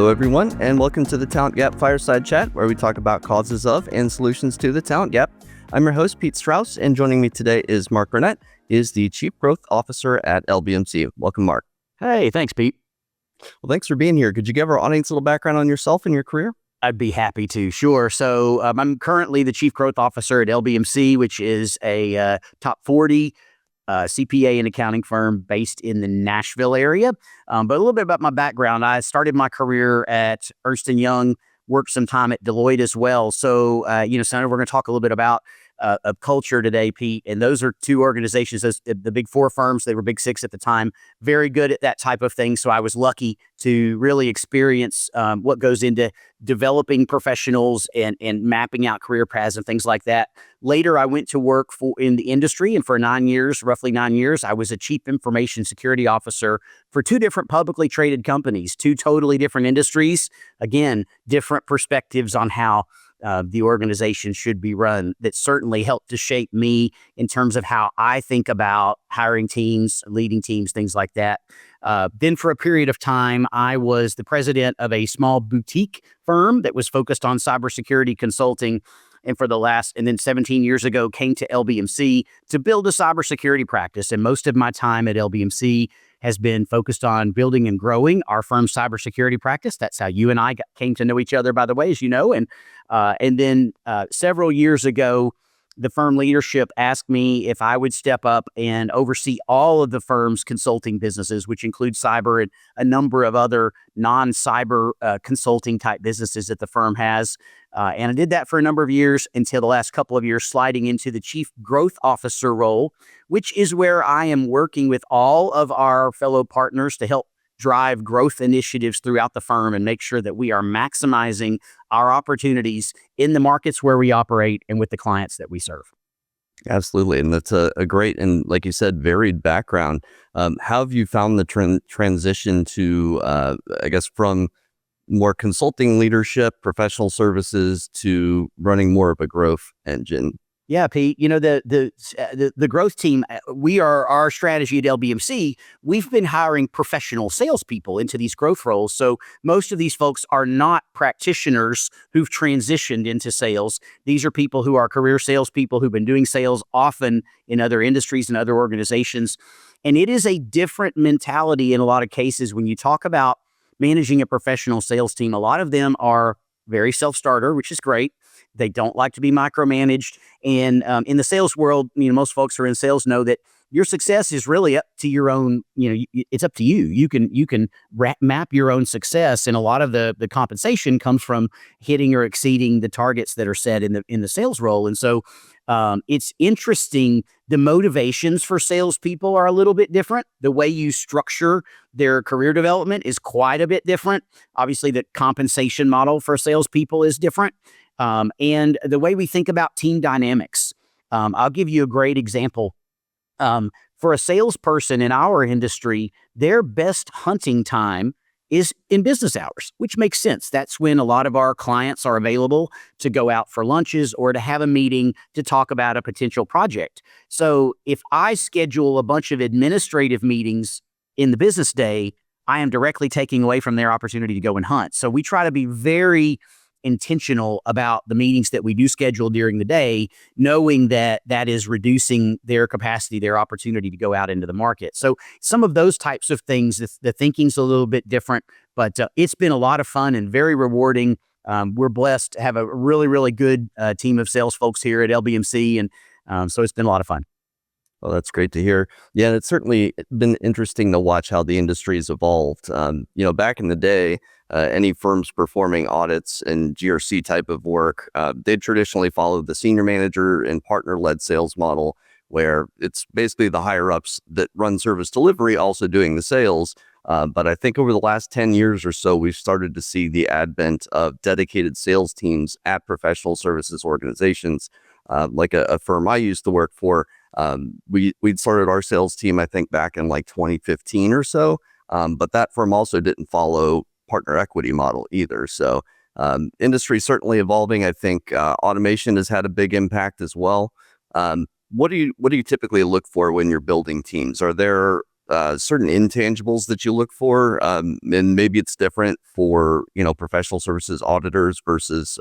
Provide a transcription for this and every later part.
Hello, everyone, and welcome to the Talent Gap Fireside Chat, where we talk about causes of and solutions to the talent gap. I'm your host, Pete Strauss, and joining me today is Mark Burnette, is the Chief Growth Officer at LBMC. Welcome, Mark. Hey, thanks, Pete. Well, thanks for being here. Could you give our audience a little background on yourself and your career? I'd be happy to. Sure. So I'm currently the Chief Growth Officer at LBMC, which is a top 40 CPA and accounting firm based in the Nashville area. But a little bit about my background. I started my career at Ernst & Young, worked some time at Deloitte as well. So, Senator, we're going to talk a little bit about of culture today, Pete. And those are two organizations, the big four firms. They were big six at the time, very good at that type of thing. So I was lucky to really experience what goes into developing professionals and mapping out career paths and things like that. Later, I went to work in the industry, and for roughly 9 years, I was a chief information security officer for two different publicly traded companies, two totally different industries. Again, different perspectives on how the organization should be run. That certainly helped to shape me in terms of how I think about hiring teams, leading teams, things like that. Then for a period of time, I was the president of a small boutique firm that was focused on cybersecurity consulting. And then 17 years ago, came to LBMC to build a cybersecurity practice. And most of my time at LBMC has been focused on building and growing our firm's cybersecurity practice. That's how you and I came to know each other, by the way, as you know. And then several years ago, the firm leadership asked me if I would step up and oversee all of the firm's consulting businesses, which include cyber and a number of other non-cyber consulting type businesses that the firm has. And I did that for a number of years until the last couple of years, sliding into the Chief Growth Officer role, which is where I am working with all of our fellow partners to help drive growth initiatives throughout the firm and make sure that we are maximizing our opportunities in the markets where we operate and with the clients that we serve. Absolutely. And that's a great and, like you said, varied background. How have you found the transition to, from more consulting leadership, professional services to running more of a growth engine? Yeah, Pete, the growth team, our strategy at LBMC, we've been hiring professional salespeople into these growth roles. So most of these folks are not practitioners who've transitioned into sales. These are people who are career salespeople who've been doing sales often in other industries and other organizations. And it is a different mentality in a lot of cases when you talk about managing a professional sales team. A lot of them are very self-starter, which is great. They don't like to be micromanaged. And in the sales world, most folks who are in sales know that your success is really up to your own, it's up to you. You can map your own success. And a lot of the compensation comes from hitting or exceeding the targets that are set in the sales role. And so it's interesting. The motivations for salespeople are a little bit different. The way you structure their career development is quite a bit different. Obviously, the compensation model for salespeople is different. And the way we think about team dynamics. I'll give you a great example. For a salesperson in our industry, their best hunting time is in business hours, which makes sense. That's when a lot of our clients are available to go out for lunches or to have a meeting to talk about a potential project. So if I schedule a bunch of administrative meetings in the business day, I am directly taking away from their opportunity to go and hunt. So we try to be very intentional about the meetings that we do schedule during the day, knowing that that is reducing their capacity, their opportunity to go out into the market. So some of those types of things, the thinking's a little bit different, but it's been a lot of fun and very rewarding. We're blessed to have a really, really good team of sales folks here at LBMC. And so it's been a lot of fun. Well, that's great to hear. Yeah, it's certainly been interesting to watch how the industry has evolved. Back in the day, any firms performing audits and GRC type of work, they'd traditionally follow the senior manager and partner-led sales model, where it's basically the higher-ups that run service delivery also doing the sales. But I think over the last 10 years or so, we've started to see the advent of dedicated sales teams at professional services organizations, like a firm I used to work for. We'd started our sales team, I think, back in like 2015 or so. But that firm also didn't follow partner equity model either. So industry certainly evolving. I think automation has had a big impact as well. What do you typically look for when you're building teams? Are there certain intangibles that you look for, and maybe it's different for professional services auditors versus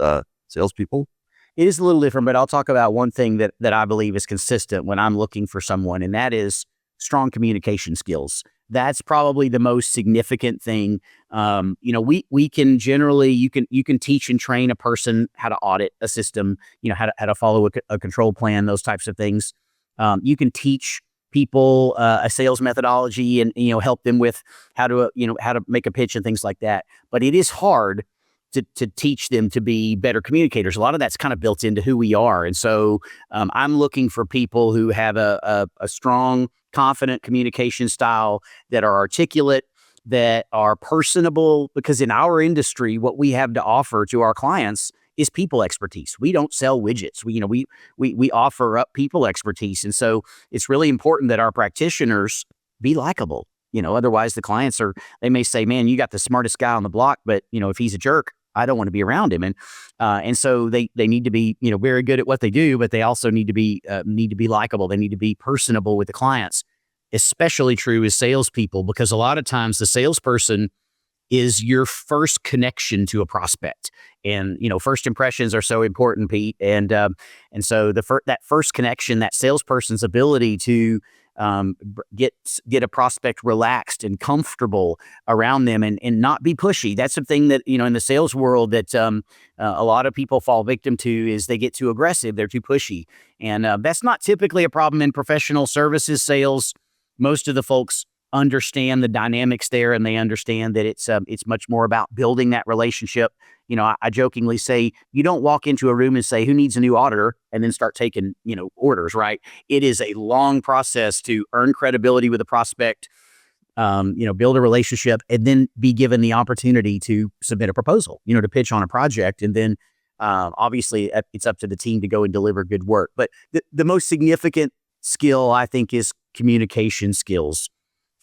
salespeople. It is a little different, but I'll talk about one thing that I believe is consistent when I'm looking for someone, and that is strong communication skills. That's probably the most significant thing. We can generally, you can teach and train a person how to audit a system, how to follow a control plan, those types of things. You can teach people a sales methodology and help them with how to make a pitch and things like that. But it is hard to teach them to be better communicators. A lot of that's kind of built into who we are. And so I'm looking for people who have a strong, confident communication style, that are articulate, that are personable, because in our industry, what we have to offer to our clients is people expertise. We don't sell widgets. We offer up people expertise. And so it's really important that our practitioners be likable. Otherwise the clients they may say, man, you got the smartest guy on the block, but if he's a jerk, I don't want to be around him. And so they need to be, very good at what they do, but they also need to be likable. They need to be personable with the clients. Especially true as salespeople, because a lot of times the salesperson is your first connection to a prospect. And, first impressions are so important, Pete. And so that first connection, that salesperson's ability to get a prospect relaxed and comfortable around them and not be pushy. That's something that, in the sales world that a lot of people fall victim to, is they get too aggressive. They're too pushy. And that's not typically a problem in professional services sales. Most of the folks understand the dynamics there, and they understand that it's much more about building that relationship. I jokingly say, you don't walk into a room and say, who needs a new auditor, and then start taking, orders, right? It is a long process to earn credibility with a prospect, build a relationship, and then be given the opportunity to submit a proposal, to pitch on a project. And then obviously it's up to the team to go and deliver good work. But the most significant skill, I think, is communication skills.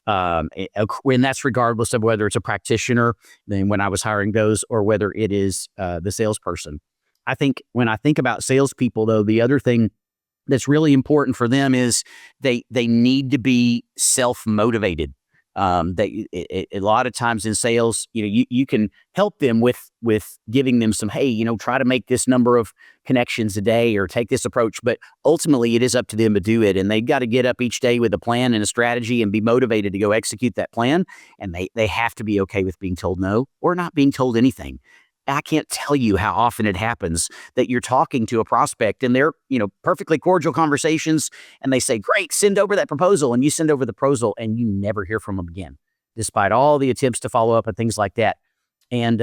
And that's regardless of whether it's a practitioner, then when I was hiring those, or whether it is the salesperson. I think when I think about salespeople, though, the other thing that's really important for them is they need to be self-motivated. A lot of times in sales, you can help them with giving them some, hey, try to make this number of connections a day or take this approach. But ultimately, it is up to them to do it. And they've got to get up each day with a plan and a strategy and be motivated to go execute that plan. And they have to be okay with being told no or not being told anything. I can't tell you how often it happens that you're talking to a prospect and they're, perfectly cordial conversations, and they say, great, send over that proposal. And you send over the proposal and you never hear from them again, despite all the attempts to follow up and things like that. And,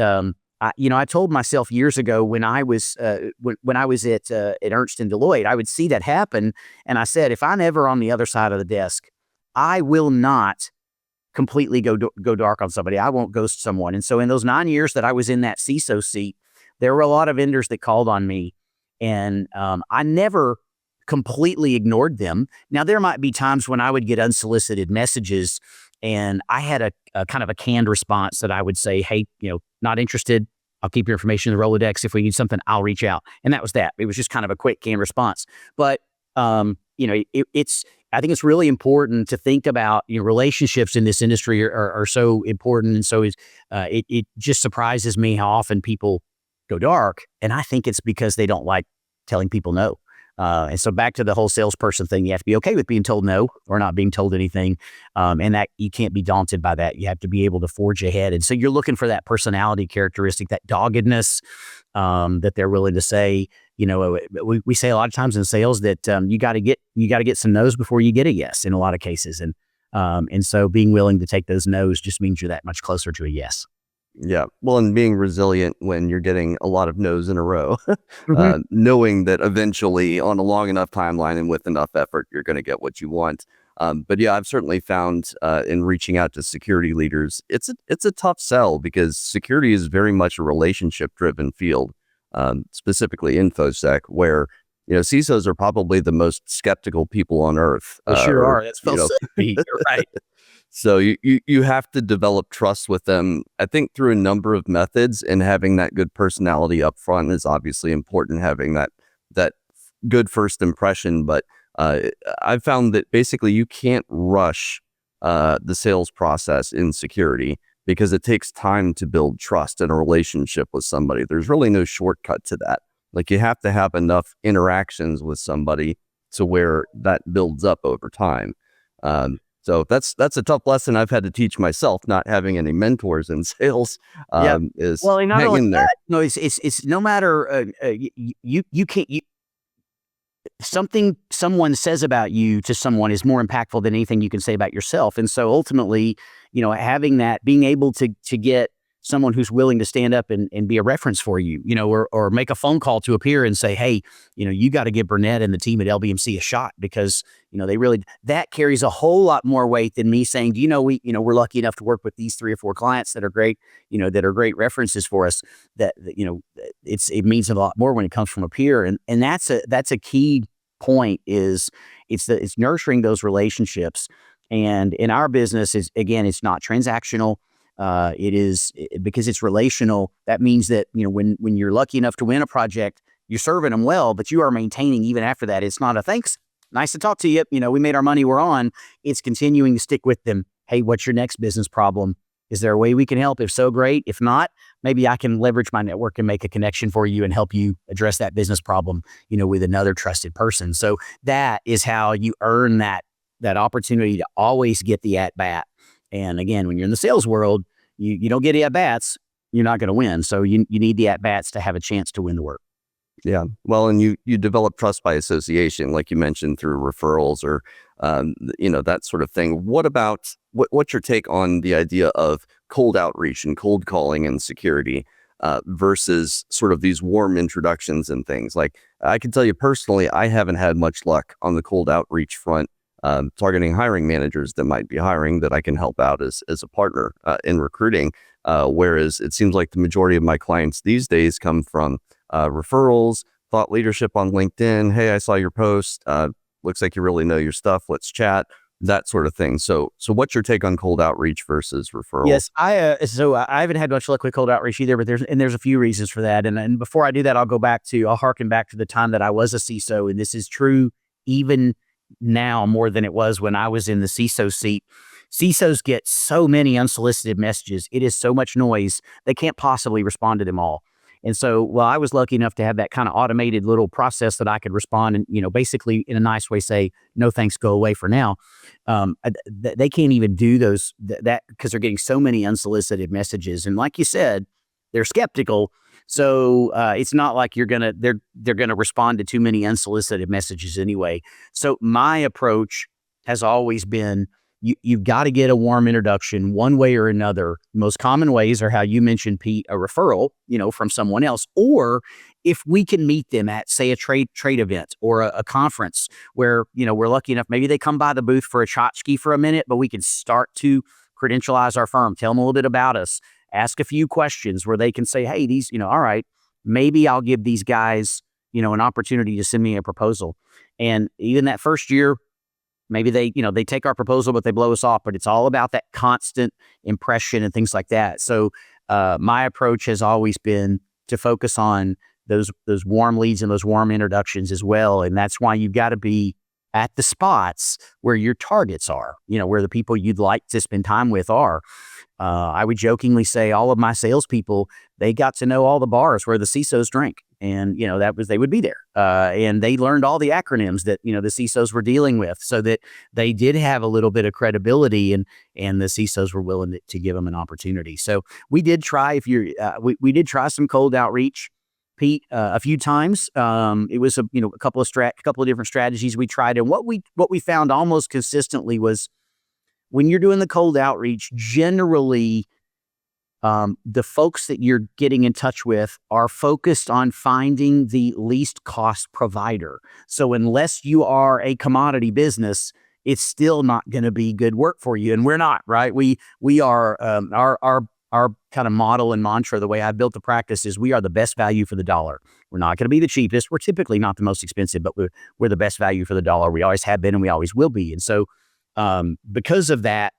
I told myself years ago when I was at Ernst and Deloitte, I would see that happen. And I said, if I'm ever on the other side of the desk, I will not completely go dark on somebody. I won't ghost someone. And so in those 9 years that I was in that CISO seat, there were a lot of vendors that called on me, and I never completely ignored them. Now, there might be times when I would get unsolicited messages, and I had a kind of a canned response that I would say, hey, not interested. I'll keep your information in the Rolodex. If we need something, I'll reach out. And that was that. It was just kind of a quick canned response. But I think it's really important to think about, relationships in this industry are so important. And so it just surprises me how often people go dark. And I think it's because they don't like telling people no. And so back to the whole salesperson thing, you have to be okay with being told no or not being told anything. And that you can't be daunted by that. You have to be able to forge ahead. And so you're looking for that personality characteristic, that doggedness, that they're willing to say. We say a lot of times in sales that you got to get some no's before you get a yes in a lot of cases. And so being willing to take those no's just means you're that much closer to a yes. Yeah. Well, and being resilient when you're getting a lot of no's in a row, Mm-hmm. knowing that eventually on a long enough timeline and with enough effort, you're going to get what you want. But yeah, I've certainly found in reaching out to security leaders, it's a tough sell because security is very much a relationship driven field, specifically InfoSec, where CISOs are probably the most skeptical people on earth. They sure are. That's well said, Pete. You're right. So you have to develop trust with them, I think, through a number of methods, and having that good personality up front is obviously important, having that good first impression. But I've found that basically you can't rush the sales process in security, because it takes time to build trust and a relationship with somebody. There's really no shortcut to that. Like, you have to have enough interactions with somebody to where that builds up over time. So that's a tough lesson I've had to teach myself, not having any mentors in sales. Yeah. Is Well, and not hang only in there. that, no, it's no matter you can't something someone says about you to someone is more impactful than anything you can say about yourself. And so ultimately, having that, being able to get someone who's willing to stand up and be a reference for you, or make a phone call to a peer and say, hey, you got to give Burnette and the team at LBMC a shot, because, that carries a whole lot more weight than me saying, we're lucky enough to work with these 3 or 4 clients that are great, that are great references for us, it means a lot more when it comes from a peer. And that's a key point, is it's nurturing those relationships. And in our business, it's not transactional. Because it's relational. That means that, when you're lucky enough to win a project, you're serving them well, but you are maintaining even after that. It's not a thanks, nice to talk to you, we made our money, we're on. It's continuing to stick with them. Hey, what's your next business problem? Is there a way we can help? If so, great. If not, maybe I can leverage my network and make a connection for you and help you address that business problem, with another trusted person. So that is how you earn that opportunity to always get the at bat. And again, when you're in the sales world, you don't get at-bats, you're not going to win. So you need the at-bats to have a chance to win the work. Yeah. Well, and you develop trust by association, like you mentioned, through referrals or, that sort of thing. What about, what's your take on the idea of cold outreach and cold calling in security versus sort of these warm introductions and things? Like, I can tell you personally, I haven't had much luck on the cold outreach front, targeting hiring managers that might be hiring, that I can help out as a partner in recruiting. Whereas it seems like the majority of my clients these days come from referrals, thought leadership on LinkedIn. Hey, I saw your post. Looks like you really know your stuff. Let's chat. That sort of thing. So what's your take on cold outreach versus referrals? Yes, I haven't had much luck with cold outreach either, but there's a few reasons for that. And before I do that, I'll harken back to the time that I was a CISO, and this is true even now more than it was when I was in the CISO seat. CISOs get so many unsolicited messages. It is so much noise. They can't possibly respond to them all. And so, I was lucky enough to have that kind of automated little process that I could respond and, basically in a nice way say, no, thanks, go away for now. They can't even do that because they're getting so many unsolicited messages. And like you said, they're skeptical. So it's not like they're gonna respond to too many unsolicited messages anyway. So my approach has always been, you've got to get a warm introduction one way or another. Most common ways are how you mentioned, Pete, a referral, from someone else, or if we can meet them at, say, a trade event or a conference where, we're lucky enough, maybe they come by the booth for a tchotchke for a minute, but we can start to credentialize our firm, tell them a little bit about us, ask a few questions where they can say, hey, these, all right, maybe I'll give these guys, an opportunity to send me a proposal. And even that first year, maybe they take our proposal, but they blow us off. But it's all about that constant impression and things like that. So my approach has always been to focus on those warm leads and those warm introductions as well. And that's why you've got to be at the spots where your targets are, where the people you'd like to spend time with are. I would jokingly say all of my salespeople, they got to know all the bars where the CISOs drink. And, they would be there. And they learned all the acronyms that, the CISOs were dealing with, so that they did have a little bit of credibility, and the CISOs were willing to give them an opportunity. So we did try, we did try some cold outreach, Pete, a few times. It was a couple of different strategies we tried. And what we found almost consistently was, when you're doing the cold outreach, generally, the folks that you're getting in touch with are focused on finding the least cost provider. So unless you are a commodity business, it's still not going to be good work for you. And we're not, right? We are, our kind of model and mantra, the way I built the practice, is we are the best value for the dollar. We're not going to be the cheapest. We're typically not the most expensive, but we're the best value for the dollar. We always have been, and we always will be. And so, because of that,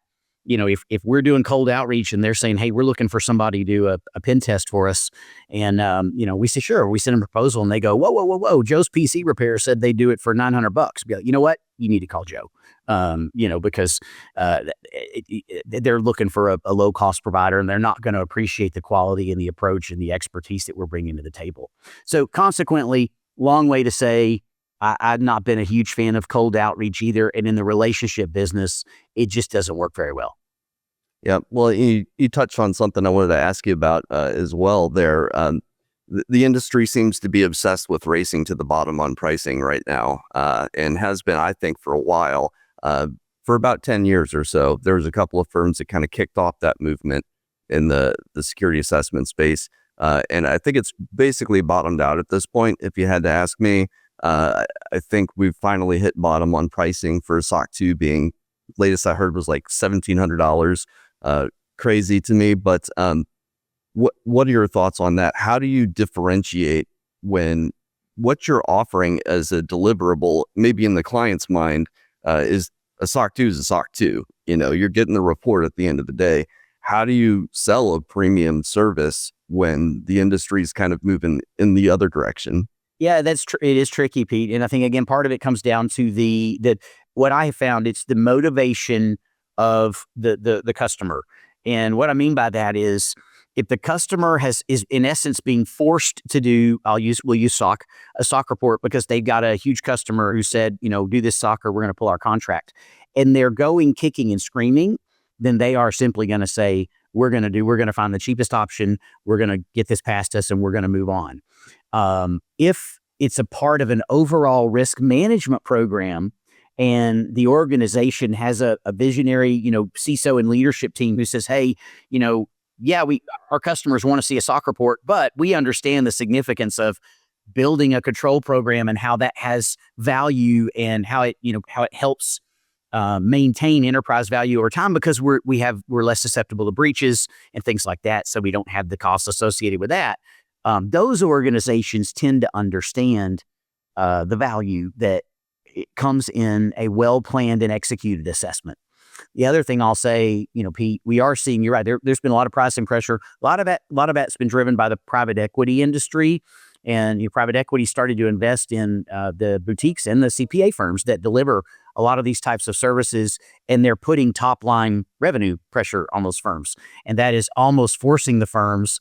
if we're doing cold outreach and they're saying, hey, we're looking for somebody to do a pen test for us, and we say sure, we send them a proposal, and they go, whoa, Joe's PC repair said they do it for $900. Be like, you know what, you need to call Joe, because they're looking for a low cost provider, and they're not going to appreciate the quality and the approach and the expertise that we're bringing to the table. So consequently, long way to say, I've not been a huge fan of cold outreach either. And in the relationship business, it just doesn't work very well. Yeah. Well, you touched on something I wanted to ask you about as well there. The industry seems to be obsessed with racing to the bottom on pricing right now, and has been, I think, for a while. For about 10 years or so, there was a couple of firms that kind of kicked off that movement in the security assessment space. And I think it's basically bottomed out at this point, if you had to ask me. I think we've finally hit bottom on pricing for SOC 2 being, latest I heard was like $1,700. Crazy to me, but what are your thoughts on that? How do you differentiate when what you're offering as a deliverable, maybe in the client's mind, is a SOC 2 is a SOC 2? You're getting the report at the end of the day. How do you sell a premium service when the industry is kind of moving in the other direction? Yeah, it is tricky, Pete. And I think, again, part of it comes down to what I have found, it's the motivation of the customer. And what I mean by that is, if the customer is in essence being forced to do, we'll use a SOC report because they've got a huge customer who said, do this SOC or we're going to pull our contract, and they're going kicking and screaming, then they are simply going to say, we're going to find the cheapest option. We're going to get this past us and we're going to move on. If it's a part of an overall risk management program and the organization has a visionary, CISO and leadership team who says, hey, our customers want to see a SOC report, but we understand the significance of building a control program and how that has value and how it helps maintain enterprise value over time, because we're less susceptible to breaches and things like that. So we don't have the costs associated with that. Those organizations tend to understand the value that it comes in a well-planned and executed assessment. The other thing I'll say, Pete, we are seeing, you're right, there's been a lot of pricing pressure. A lot of that's been driven by the private equity industry. And private equity started to invest in the boutiques and the CPA firms that deliver a lot of these types of services, and they're putting top-line revenue pressure on those firms. And that is almost forcing the firms,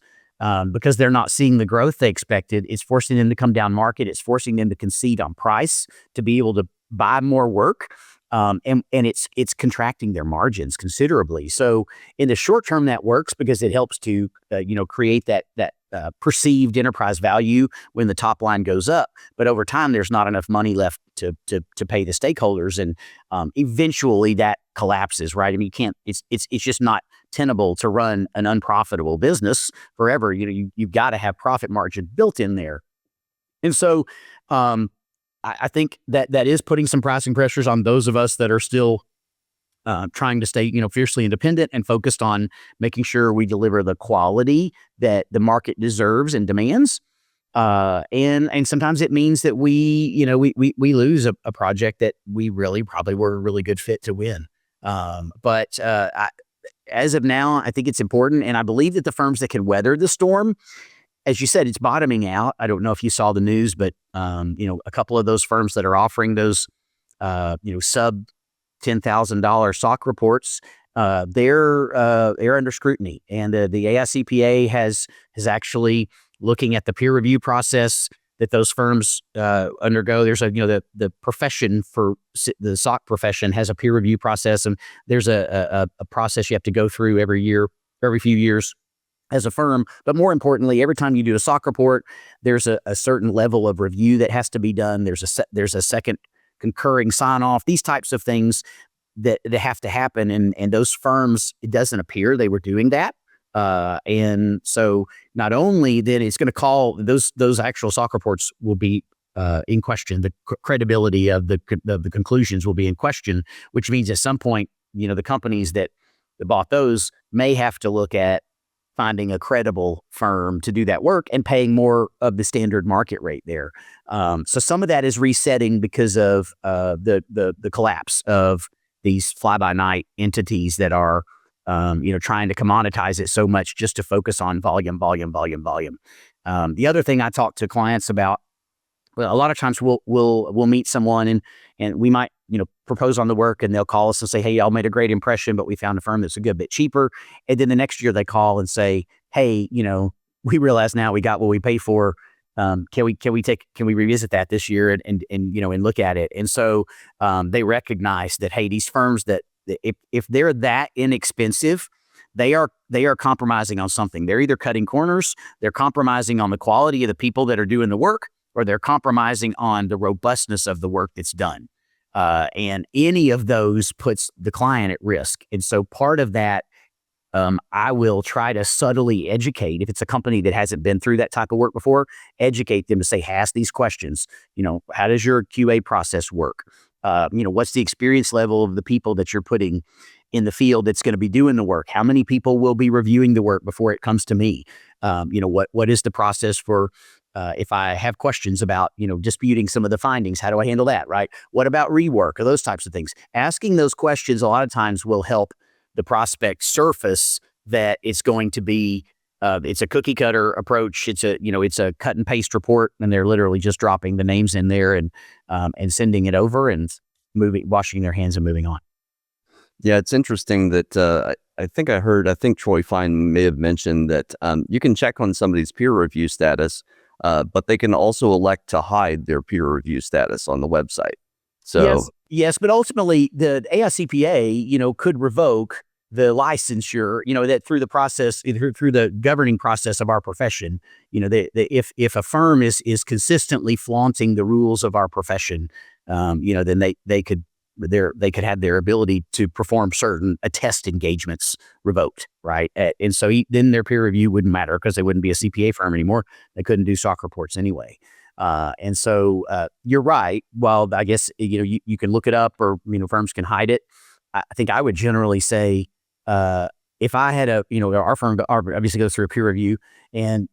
because they're not seeing the growth they expected, it's forcing them to come down market. It's forcing them to concede on price to be able to buy more work. And it's contracting their margins considerably. So in the short term, that works because it helps to create that perceived enterprise value when the top line goes up. But over time, there's not enough money left to pay the stakeholders, and eventually that collapses. Right? I mean, you can't. It's just not tenable to run an unprofitable business forever. You've got to have profit margin built in there, and so. I think that is putting some pricing pressures on those of us that are still trying to stay, fiercely independent and focused on making sure we deliver the quality that the market deserves and demands. And sometimes it means that we lose a project that we really probably were a really good fit to win. But as of now, I think it's important, and I believe that the firms that can weather the storm, as you said, it's bottoming out. I don't know if you saw the news, but a couple of those firms that are offering those, sub $10,000 SOC reports, they're under scrutiny, and the AICPA has actually looking at the peer review process that those firms undergo. There's the profession for the SOC profession has a peer review process, and there's a process you have to go through every few years as a firm. But more importantly, every time you do a SOC report, there's a certain level of review that has to be done. There's a second concurring sign off, these types of things that have to happen. And those firms, it doesn't appear they were doing that. And so not only then it's going to call those actual SOC reports will be in question. The credibility of the conclusions will be in question, which means at some point, the companies that bought those may have to look at finding a credible firm to do that work and paying more of the standard market rate there. So some of that is resetting because of the collapse of these fly-by-night entities that are trying to commoditize it so much just to focus on volume. The other thing I talk to clients about, well, a lot of times we'll meet someone and we might, propose on the work, and they'll call us and say, hey, y'all made a great impression, but we found a firm that's a good bit cheaper. And then the next year they call and say, hey, we realize now we got what we paid for. Can we revisit that this year and look at it? And so they recognize that, hey, these firms that if they're that inexpensive, they are compromising on something. They're either cutting corners, they're compromising on the quality of the people that are doing the work, or they're compromising on the robustness of the work that's done. And any of those puts the client at risk. And so part of that, I will try to subtly educate. If it's a company that hasn't been through that type of work before, educate them to say, ask these questions. How does your QA process work? What's the experience level of the people that you're putting in the field that's going to be doing the work? How many people will be reviewing the work before it comes to me? What is the process for if I have questions about, disputing some of the findings? How do I handle that, right? What about rework or those types of things? Asking those questions a lot of times will help the prospect surface that it's going to be, it's a cookie cutter approach. It's a cut and paste report, and they're literally just dropping the names in there and sending it over and washing their hands and moving on. Yeah, it's interesting that I think Troy Fine may have mentioned that you can check on somebody's peer review status, but they can also elect to hide their peer review status on the website. So yes, but ultimately the AICPA, could revoke the licensure, that through the process, through the governing process of our profession, if a firm is consistently flaunting the rules of our profession, then they could have their ability to perform certain attest engagements revoked, right? And so then their peer review wouldn't matter because they wouldn't be a CPA firm anymore. They couldn't do SOC reports anyway. And so you're right. While I guess, you can look it up, or, firms can hide it. I think I would generally say, if I had our firm obviously goes through a peer review, and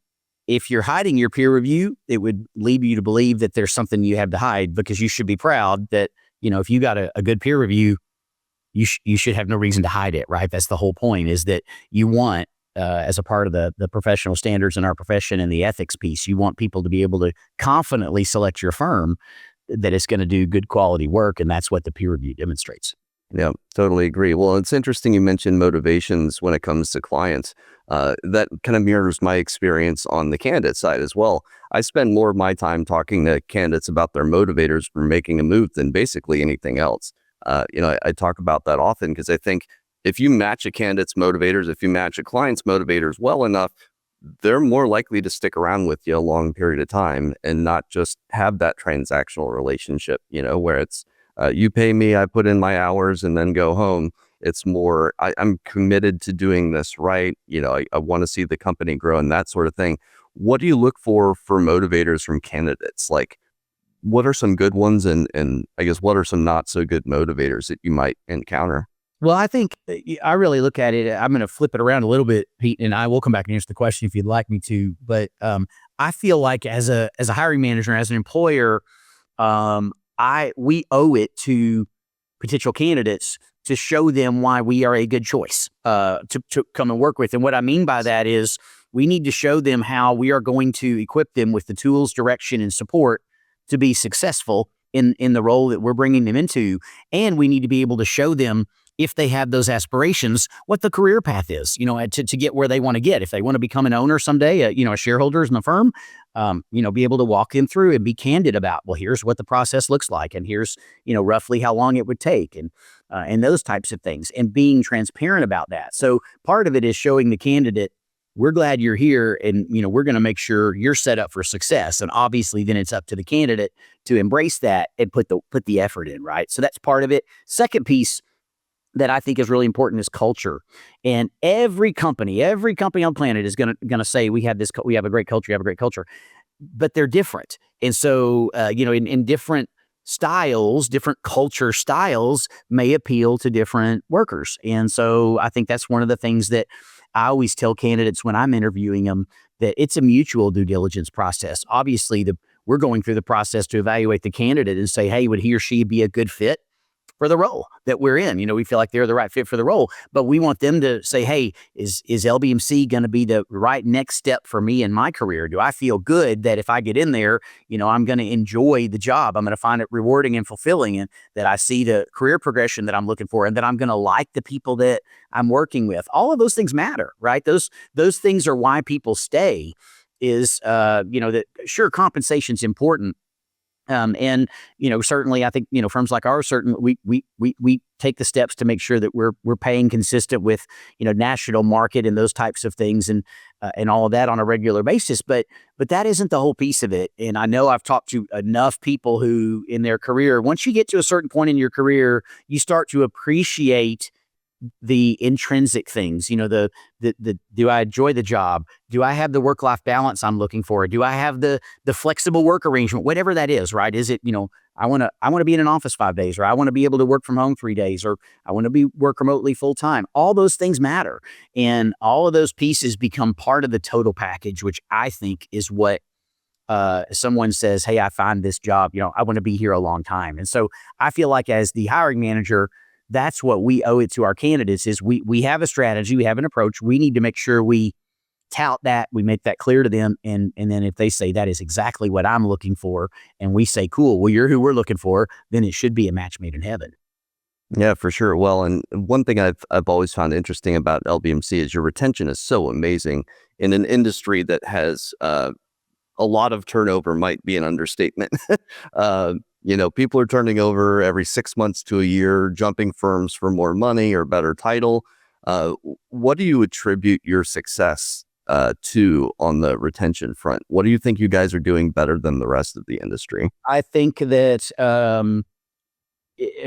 if you're hiding your peer review, it would lead you to believe that there's something you have to hide, because you should be proud that, if you got a good peer review, you should have no reason to hide it, right? That's the whole point, is that you want, as a part of the professional standards in our profession and the ethics piece, you want people to be able to confidently select your firm that it's going to do good quality work. And that's what the peer review demonstrates. Yeah, totally agree. Well, it's interesting you mentioned motivations when it comes to clients. That kind of mirrors my experience on the candidate side as well. I spend more of my time talking to candidates about their motivators for making a move than basically anything else. I talk about that often because I think if you match a candidate's motivators, if you match a client's motivators well enough, they're more likely to stick around with you a long period of time and not just have that transactional relationship, where it's, you pay me, I put in my hours, and then go home. It's more, I'm committed to doing this right. I want to see the company grow and that sort of thing. What do you look for motivators from candidates? Like, what are some good ones, and I guess what are some not so good motivators that you might encounter? Well, I think I really look at it. I'm going to flip it around a little bit, Pete, and I will come back and answer the question if you'd like me to. But I feel like as a hiring manager, as an employer, we owe it to potential candidates to show them why we are a good choice to come and work with. And what I mean by that is we need to show them how we are going to equip them with the tools, direction, and support to be successful in the role that we're bringing them into. And we need to be able to show them, if they have those aspirations, what the career path is, to get where they want to get. If they want to become an owner someday, a shareholder in the firm, be able to walk them through and be candid about, well, here's what the process looks like, and here's, roughly how long it would take, and those types of things, and being transparent about that. So part of it is showing the candidate, we're glad you're here, and we're going to make sure you're set up for success. And obviously, then it's up to the candidate to embrace that and put the effort in, right? So that's part of it. Second piece that I think is really important is culture. And every company on the planet is going to say, we have a great culture, but they're different. And so, in different styles, different culture styles may appeal to different workers. And so I think that's one of the things that I always tell candidates when I'm interviewing them, that it's a mutual due diligence process. Obviously, we're going through the process to evaluate the candidate and say, hey, would he or she be a good fit for the role that we're in. We feel like they're the right fit for the role, but we want them to say, hey, is LBMC going to be the right next step for me in my career? Do I feel good that if I get in there, I'm going to enjoy the job? I'm going to find it rewarding and fulfilling, and that I see the career progression that I'm looking for, and that I'm going to like the people that I'm working with. All of those things matter, right? Those things are why people stay. Is that sure, compensation's important. And certainly, I think firms like ours, certainly we take the steps to make sure that we're paying consistent with national market and those types of things, and all of that on a regular basis. But that isn't the whole piece of it. And I know I've talked to enough people who, in their career, once you get to a certain point in your career, you start to appreciate the intrinsic things, the do I enjoy the job? Do I have the work-life balance I'm looking for? Do I have the flexible work arrangement? Whatever that is, right? Is it, I want to be in an office 5 days, or I want to be able to work from home 3 days, or I want to work remotely full time. All those things matter. And all of those pieces become part of the total package, which I think is what someone says, hey, I find this job, I want to be here a long time. And so I feel like, as the hiring manager, that's what we owe it to our candidates. Is we have a strategy, we have an approach. We need to make sure we tout that, we make that clear to them. And then if they say that is exactly what I'm looking for, and we say, cool, well, you're who we're looking for, then it should be a match made in heaven. Yeah, for sure. Well, and one thing I've always found interesting about LBMC is your retention is so amazing in an industry that has a lot of turnover. Might be an understatement. People are turning over every 6 months to a year, jumping firms for more money or better title. What do you attribute your success to on the retention front? What do you think you guys are doing better than the rest of the industry? I think that a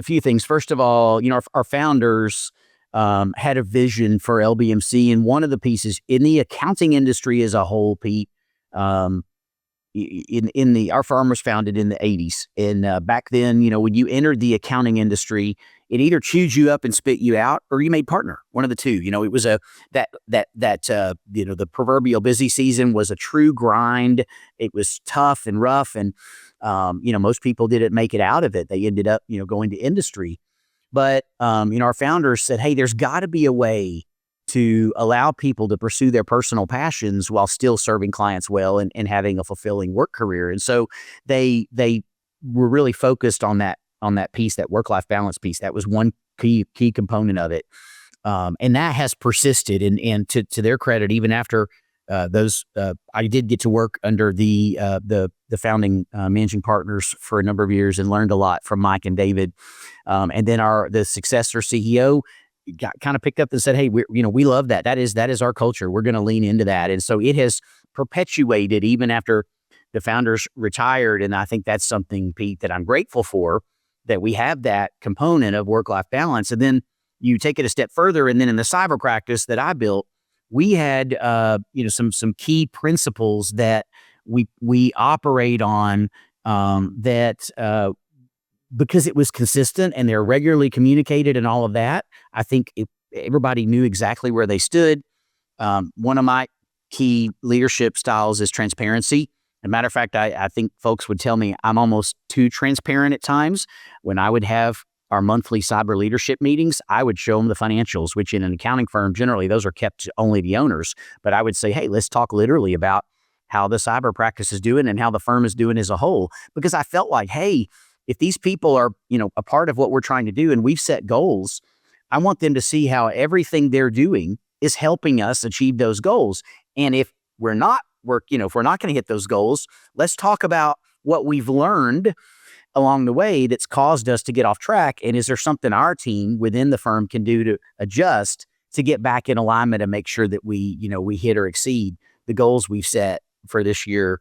few things. First of all, our founders had a vision for LBMC, and one of the pieces in the accounting industry as a whole, Pete, our firm was founded in the 80s. And back then, when you entered the accounting industry, it either chewed you up and spit you out, or you made partner, one of the two. It was the proverbial busy season was a true grind. It was tough and rough. And, most people didn't make it out of it. They ended up, going to industry. But, our founders said, hey, there's got to be a way to allow people to pursue their personal passions while still serving clients well, and having a fulfilling work career. And so they were really focused on that piece, that work-life balance piece. That was one key component of it. And that has persisted. And to their credit, even after I did get to work under the founding managing partners for a number of years, and learned a lot from Mike and David. And then the successor CEO got kind of picked up and said, hey, we love that. That is our culture. We're going to lean into that. And so it has perpetuated even after the founders retired. And I think that's something, Pete, that I'm grateful for, that we have that component of work-life balance. And then you take it a step further. And then in the cyber practice that I built, we had, some key principles that we operate on, that, because it was consistent and they're regularly communicated and all of that, I think everybody knew exactly where they stood. One of my key leadership styles is transparency. As a matter of fact, I think folks would tell me I'm almost too transparent at times. When I would have our monthly cyber leadership meetings, I would show them the financials, which in an accounting firm, generally, those are kept to only the owners. But I would say, hey, let's talk literally about how the cyber practice is doing and how the firm is doing as a whole. Because I felt like, hey, if these people are, a part of what we're trying to do, and we've set goals, I want them to see how everything they're doing is helping us achieve those goals. And if we're not if we're not going to hit those goals, let's talk about what we've learned along the way that's caused us to get off track. And is there something our team within the firm can do to adjust to get back in alignment and make sure that we hit or exceed the goals we've set for this year,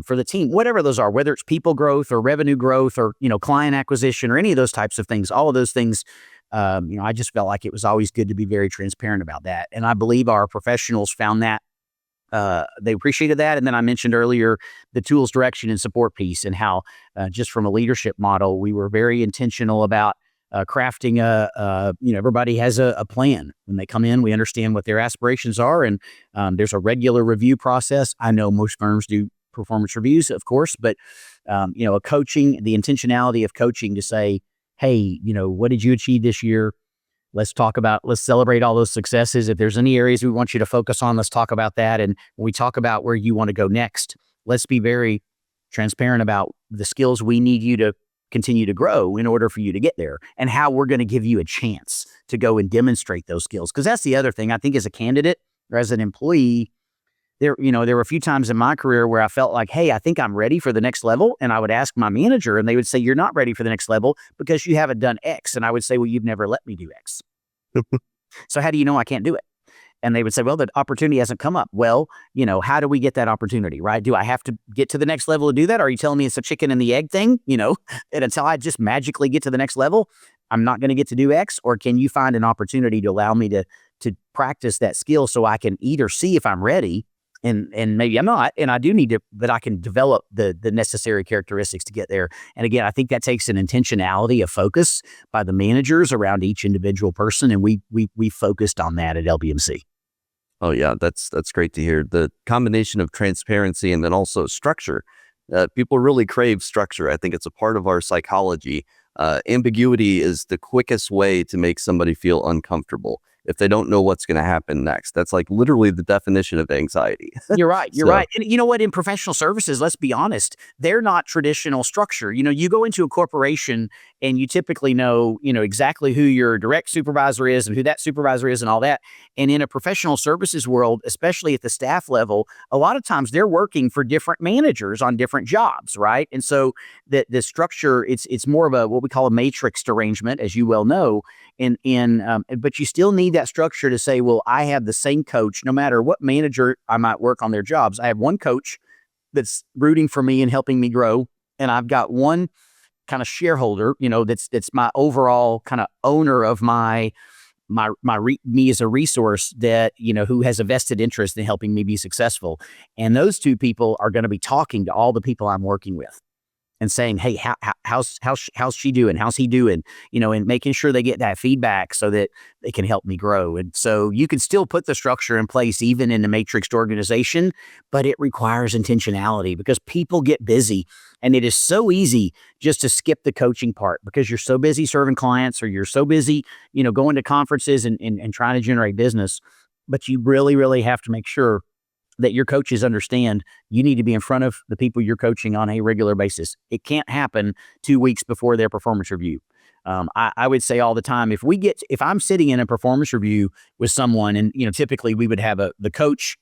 for the team, whatever those are, whether it's people growth or revenue growth or, client acquisition or any of those types of things, all of those things. I just felt like it was always good to be very transparent about that. And I believe our professionals found that. They appreciated that. And then I mentioned earlier the tools, direction, and support piece, and how just from a leadership model, we were very intentional about crafting everybody has a plan. When they come in, we understand what their aspirations are. And there's a regular review process. I know most firms do performance reviews, of course, but, the intentionality of coaching to say, hey, what did you achieve this year? Let's celebrate all those successes. If there's any areas we want you to focus on, let's talk about that. And when we talk about where you want to go next, let's be very transparent about the skills we need you to continue to grow in order for you to get there, and how we're going to give you a chance to go and demonstrate those skills. Because that's the other thing, I think, as a candidate or as an employee, there were a few times in my career where I felt like, hey, I think I'm ready for the next level. And I would ask my manager and they would say, you're not ready for the next level because you haven't done X. And I would say, well, you've never let me do X. So how do you know I can't do it? And they would say, well, the opportunity hasn't come up. Well, how do we get that opportunity, right? Do I have to get to the next level to do that? Are you telling me it's a chicken and the egg thing? And until I just magically get to the next level, I'm not going to get to do X? Or can you find an opportunity to allow me to practice that skill so I can either see if I'm ready, and maybe I'm not, and I do need to, but I can develop the necessary characteristics to get there. And again, I think that takes an intentionality, a focus by the managers around each individual person, and we focused on that at LBMC. Oh yeah, that's great to hear. The combination of transparency and then also structure. People really crave structure. I think it's a part of our psychology. Ambiguity is the quickest way to make somebody feel uncomfortable if they don't know what's going to happen next. That's like literally the definition of anxiety. You're right. You're So, right. And you know what? In professional services, let's be honest, they're not traditional structure. You go into a corporation and you typically know exactly who your direct supervisor is and who that supervisor is and all that. And in a professional services world, especially at the staff level, a lot of times they're working for different managers on different jobs, right? And so the structure, it's more of a what we call a matrixed arrangement, as you well know. But you still need that structure to say, well, I have the same coach, no matter what manager I might work on their jobs. I have one coach that's rooting for me and helping me grow. And I've got one kind of shareholder, that's my overall kind of owner of me as a resource that, who has a vested interest in helping me be successful. And those two people are going to be talking to all the people I'm working with and saying, hey, how's she doing? How's he doing? And making sure they get that feedback so that they can help me grow. And so you can still put the structure in place even in a matrixed organization, but it requires intentionality because people get busy. And it is so easy just to skip the coaching part because you're so busy serving clients or you're so busy, going to conferences and trying to generate business. But you really, really have to make sure that your coaches understand you need to be in front of the people you're coaching on a regular basis. It can't happen 2 weeks before their performance review. I would say all the time, if I'm sitting in a performance review with someone and, typically we would have the coach,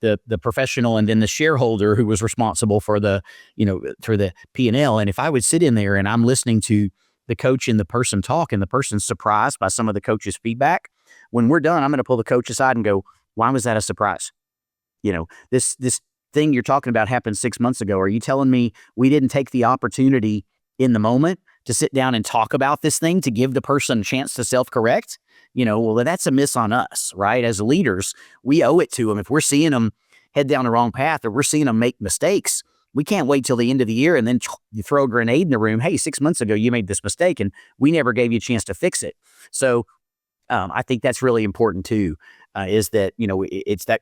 the professional, and then the shareholder who was responsible for the P&L. And if I would sit in there and I'm listening to the coach and the person talk and the person's surprised by some of the coach's feedback, when we're done, I'm going to pull the coach aside and go, why was that a surprise? This thing you're talking about happened 6 months ago. Are you telling me we didn't take the opportunity in the moment to sit down and talk about this thing to give the person a chance to self-correct? Well, that's a miss on us, right? As leaders, we owe it to them. If we're seeing them head down the wrong path or we're seeing them make mistakes, we can't wait till the end of the year and then you throw a grenade in the room. Hey, 6 months ago, you made this mistake and we never gave you a chance to fix it. So I think that's really important too. Is that it's that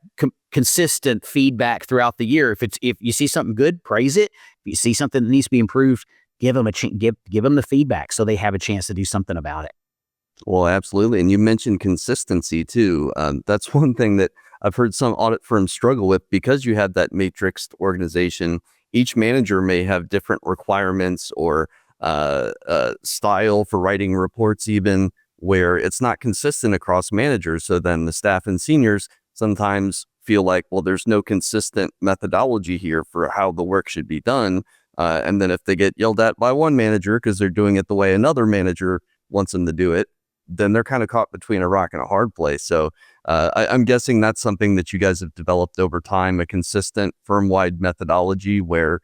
consistent feedback throughout the year. If you see something good, praise it. If you see something that needs to be improved, give them give them the feedback so they have a chance to do something about it. well, absolutely. And you mentioned consistency too. That's one thing that I've heard some audit firms struggle with because you have that matrixed organization. Each manager may have different requirements or style for writing reports, even where it's not consistent across managers. So then the staff and seniors sometimes feel like, well, there's no consistent methodology here for how the work should be done. And then if they get yelled at by one manager because they're doing it the way another manager wants them to do it, then they're kind of caught between a rock and a hard place. So I'm guessing that's something that you guys have developed over time, a consistent firm-wide methodology where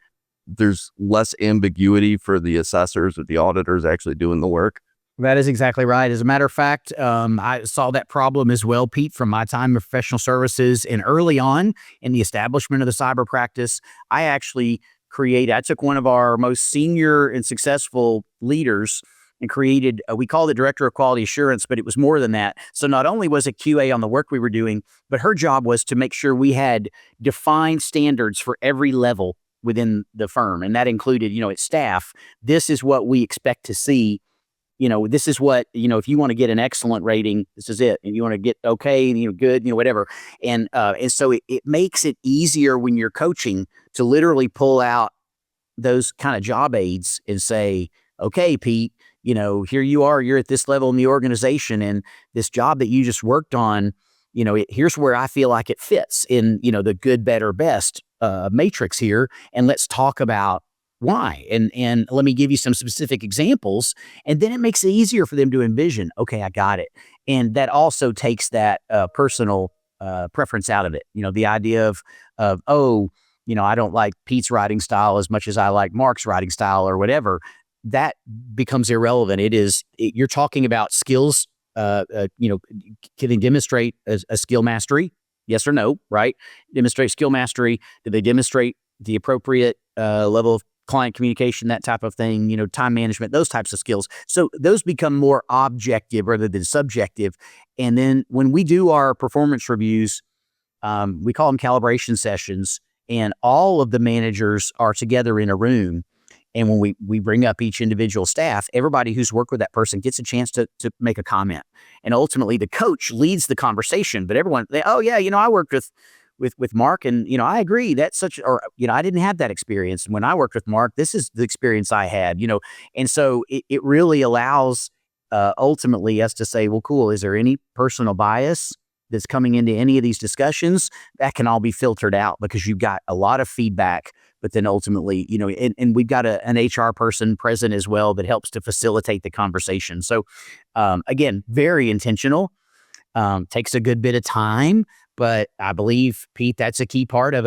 there's less ambiguity for the assessors or the auditors actually doing the work. That is exactly right. As a matter of fact, I saw that problem as well, Pete, from my time in professional services. And early on in the establishment of the cyber practice, I took one of our most senior and successful leaders and created, we called it Director of Quality Assurance, but it was more than that. So not only was it QA on the work we were doing, but her job was to make sure we had defined standards for every level within the firm. And that included, its staff. This is what we expect to see this is what, if you want to get an excellent rating, this is it. And you want to get okay, good, whatever. And so it makes it easier when you're coaching to literally pull out those kind of job aids and say, okay, Pete, here you are, you're at this level in the organization, and this job that you just worked on, here's where I feel like it fits in, the good, better, best matrix here. And let's talk about why. And let me give you some specific examples. And then it makes it easier for them to envision, okay, I got it. And that also takes that personal preference out of it. The idea of, oh, I don't like Pete's writing style as much as I like Mark's writing style or whatever. That becomes irrelevant. You're talking about skills. Can they demonstrate a skill mastery? Yes or no, right? Demonstrate skill mastery. Do they demonstrate the appropriate level of client communication, that type of thing, time management, those types of skills. So those become more objective rather than subjective. And then when we do our performance reviews, we call them calibration sessions, and all of the managers are together in a room. And when we bring up each individual staff, everybody who's worked with that person gets a chance to make a comment. And ultimately the coach leads the conversation, but everyone, oh yeah, I worked with Mark, and I agree, that's such, or I didn't have that experience when I worked with Mark, this is the experience I had, and so it really allows ultimately us to say, well, cool, is there any personal bias that's coming into any of these discussions? That can all be filtered out because you've got a lot of feedback. But then ultimately, and we've got an HR person present as well that helps to facilitate the conversation. So again, very intentional, takes a good bit of time. But I believe, Pete, that's a key part of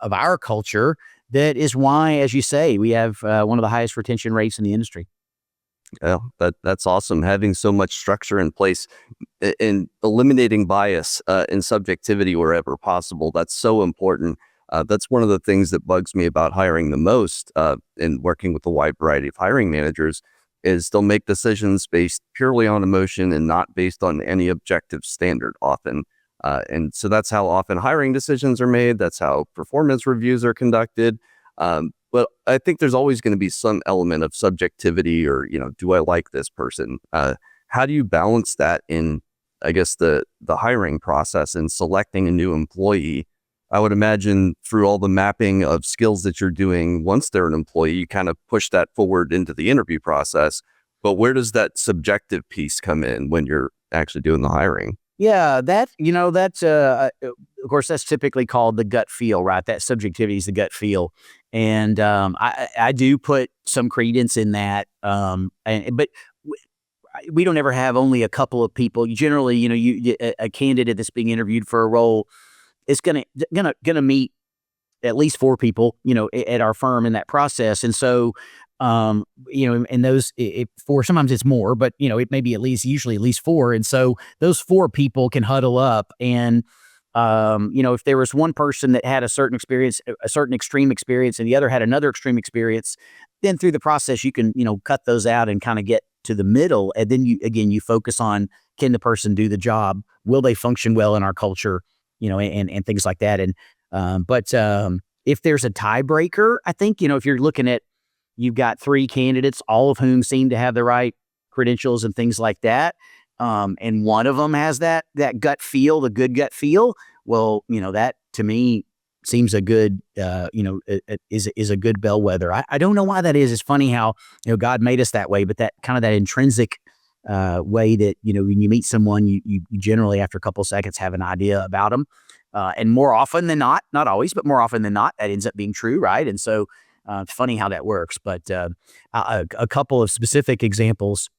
our culture. That is why, as you say, we have one of the highest retention rates in the industry. Yeah, that's awesome. Having so much structure in place and eliminating bias and subjectivity wherever possible. That's so important. That's one of the things that bugs me about hiring the most and working with a wide variety of hiring managers is they'll make decisions based purely on emotion and not based on any objective standard often. And so that's how often hiring decisions are made. That's how performance reviews are conducted. But I think there's always going to be some element of subjectivity or, do I like this person? How do you balance that in, I guess, the hiring process and selecting a new employee? I would imagine through all the mapping of skills that you're doing once they're an employee, you kind of push that forward into the interview process. But where does that subjective piece come in when you're actually doing the hiring? Yeah, that's of course, that's typically called the gut feel, right? That subjectivity is the gut feel. And I do put some credence in that. But we don't ever have only a couple of people. Generally, a candidate that's being interviewed for a role is gonna meet at least 4 people, at our firm in that process. And so, and those four, sometimes it's more, but it may be usually at least 4. And so those 4 people can huddle up and, if there was one person that had a certain experience, a certain extreme experience, and the other had another extreme experience, then through the process, you can, cut those out and kind of get to the middle. And then you focus on, can the person do the job? Will they function well in our culture? And things like that. And, but if there's a tiebreaker, I think, if you're looking at, you've got 3 candidates, all of whom seem to have the right credentials and things like that. And one of them has that gut feel, the good gut feel. Well, that to me seems a good, is a good bellwether. I don't know why that is. It's funny how, God made us that way, but that kind of that intrinsic way that, when you meet someone, you generally after a couple of seconds have an idea about them. And more often than not always, but more often than not, that ends up being true. Right. And so it's funny how that works. But a couple of specific examples.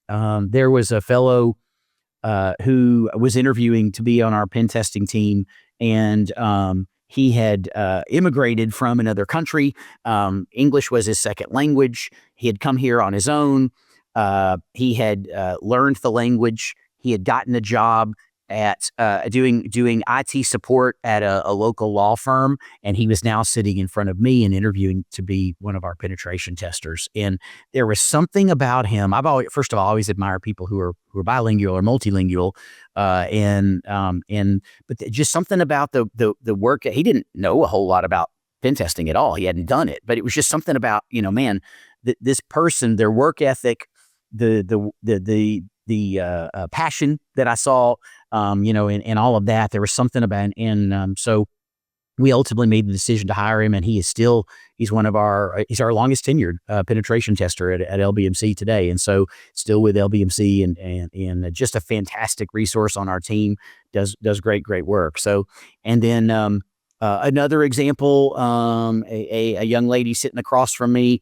There was a fellow who was interviewing to be on our pen testing team, and he had immigrated from another country. English was his second language. He had come here on his own. He had learned the language. He had gotten a job at doing IT support at a local law firm, and he was now sitting in front of me and interviewing to be one of our penetration testers. And there was something about him. First of all, I always admire people who are bilingual or multilingual, but just something about the work. He didn't know a whole lot about pen testing at all. He hadn't done it, but it was just something about, man, this person, their work ethic, passion that I saw, and all of that. There was something about, and so we ultimately made the decision to hire him, and he's our longest tenured penetration tester at LBMC today, and so still with LBMC, and just a fantastic resource on our team. Does great work. So, and then another example, a young lady sitting across from me,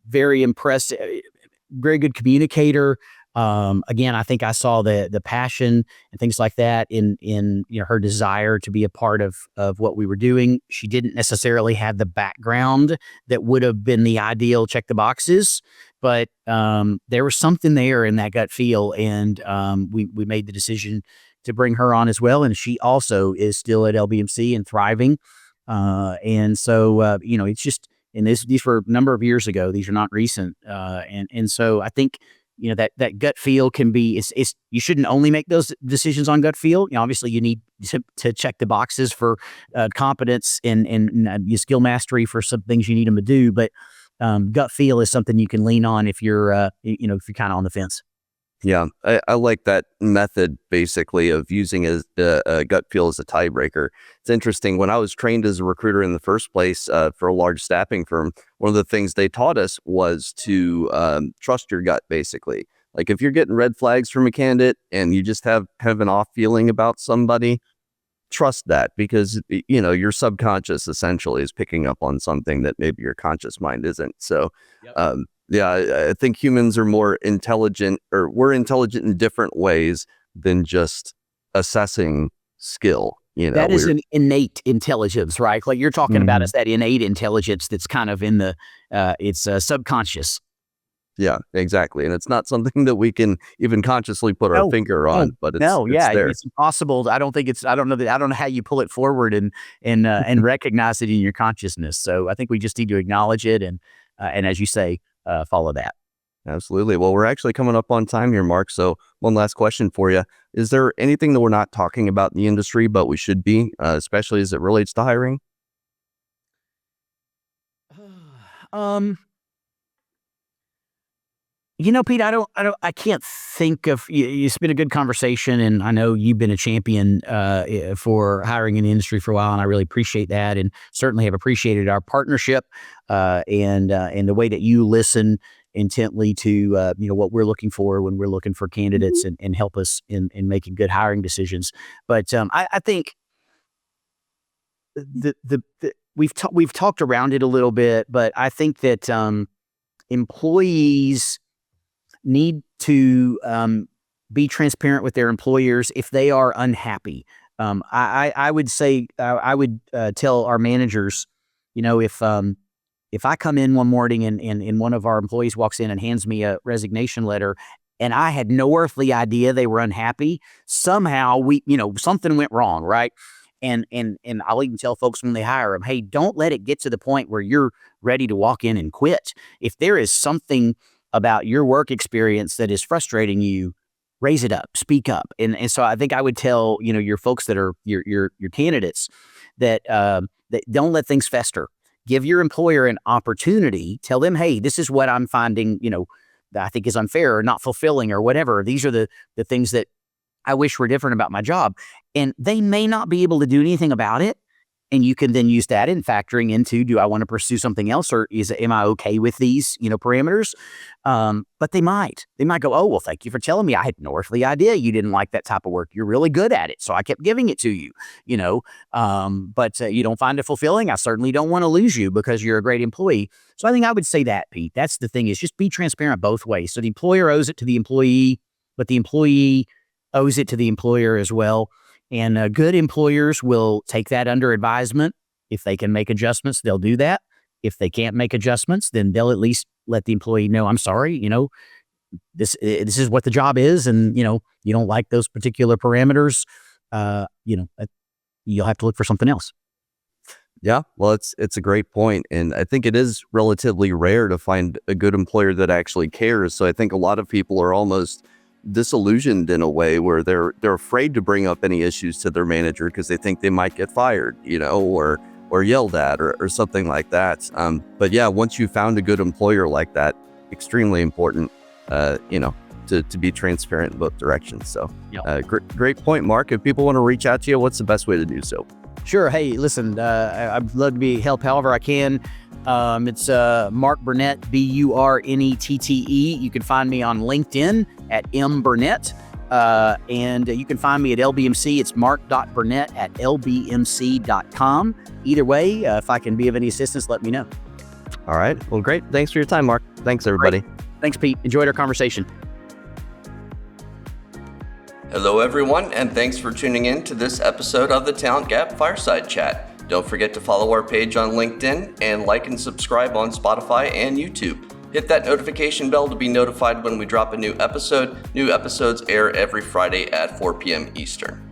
very impressed, very good communicator. Again, I think I saw the passion and things like that in her desire to be a part of what we were doing. She didn't necessarily have the background that would have been the ideal check the boxes, but there was something there in that gut feel, and we made the decision to bring her on as well. And she also is still at LBMC and thriving. And so it's just, and these were a number of years ago. These are not recent. And so I think, that gut feel can be, you shouldn't only make those decisions on gut feel. Obviously you need to check the boxes for competence and your skill mastery for some things you need them to do. But gut feel is something you can lean on if you're, if you're kind of on the fence. Yeah, I like that method, basically, of using a gut feel as a tiebreaker. It's interesting. When I was trained as a recruiter in the first place for a large staffing firm, one of the things they taught us was to trust your gut, basically. Like if you're getting red flags from a candidate and you just have kind of an off feeling about somebody, trust that, because your subconscious essentially is picking up on something that maybe your conscious mind isn't. So Yep. yeah, I think humans are more intelligent, or we're intelligent in different ways than just assessing skill. That is an innate intelligence, right? Like you're talking about, is that innate intelligence that's kind of in the it's subconscious. Yeah, exactly. And it's not something that we can even consciously put our finger on, but it's there. It's impossible. I don't know how you pull it forward and recognize it in your consciousness. So I think we just need to acknowledge it and as you say, follow that. Absolutely. Well, we're actually coming up on time here, Mark. So one last question for you. Is there anything that we're not talking about in the industry, but we should be, especially as it relates to hiring? Pete, I can't think of, it's been a good conversation, and I know you've been a champion for hiring in the industry for a while, and I really appreciate that, and certainly have appreciated our partnership and the way that you listen intently to what we're looking for when we're looking for candidates, and help us in making good hiring decisions. But I think we've talked around it a little bit, but I think that employees need to be transparent with their employers if they are unhappy. I would say I would tell our managers, if I come in one morning and one of our employees walks in and hands me a resignation letter, and I had no earthly idea they were unhappy, somehow something went wrong, right? And I'll even tell folks when they hire them, hey, don't let it get to the point where you're ready to walk in and quit. If there is something about your work experience that is frustrating you, raise it up, speak up. And so I think I would tell, your folks that are your candidates that don't let things fester. Give your employer an opportunity. Tell them, hey, this is what I'm finding, that I think is unfair or not fulfilling or whatever. These are the things that I wish were different about my job. And they may not be able to do anything about it. And you can then use that in factoring into, do I want to pursue something else, or am I okay with these, parameters? But they might go, oh, well, thank you for telling me. I had no earthly idea you didn't like that type of work. You're really good at it. So I kept giving it to you, but you don't find it fulfilling. I certainly don't want to lose you because you're a great employee. So I think I would say that, Pete, that's the thing, is just be transparent both ways. So the employer owes it to the employee, but the employee owes it to the employer as well. And good employers will take that under advisement. If they can make adjustments, they'll do that. If they can't make adjustments, then they'll at least let the employee know, I'm sorry, this is what the job is, and you don't like those particular parameters. You'll have to look for something else. Yeah, well, it's a great point, and I think it is relatively rare to find a good employer that actually cares. So I think a lot of people are almost disillusioned in a way where they're afraid to bring up any issues to their manager because they think they might get fired, or yelled at or something like that. But yeah, once you found a good employer like that, extremely important to be transparent in both directions. So Yep. great point, Mark. If people want to reach out to you, what's the best way to do so? Sure. Hey, listen, I'd love to help however I can. It's Mark Burnette, Burnette. You can find me on LinkedIn at mburnette. And you can find me at LBMC. It's mark.burnette@lbmc.com. Either way, if I can be of any assistance, let me know. All right. Well, great. Thanks for your time, Mark. Thanks, everybody. Great. Thanks, Pete. Enjoyed our conversation. Hello, everyone, and thanks for tuning in to this episode of the Talent Gap Fireside Chat. Don't forget to follow our page on LinkedIn and like and subscribe on Spotify and YouTube. Hit that notification bell to be notified when we drop a new episode. New episodes air every Friday at 4 p.m. Eastern.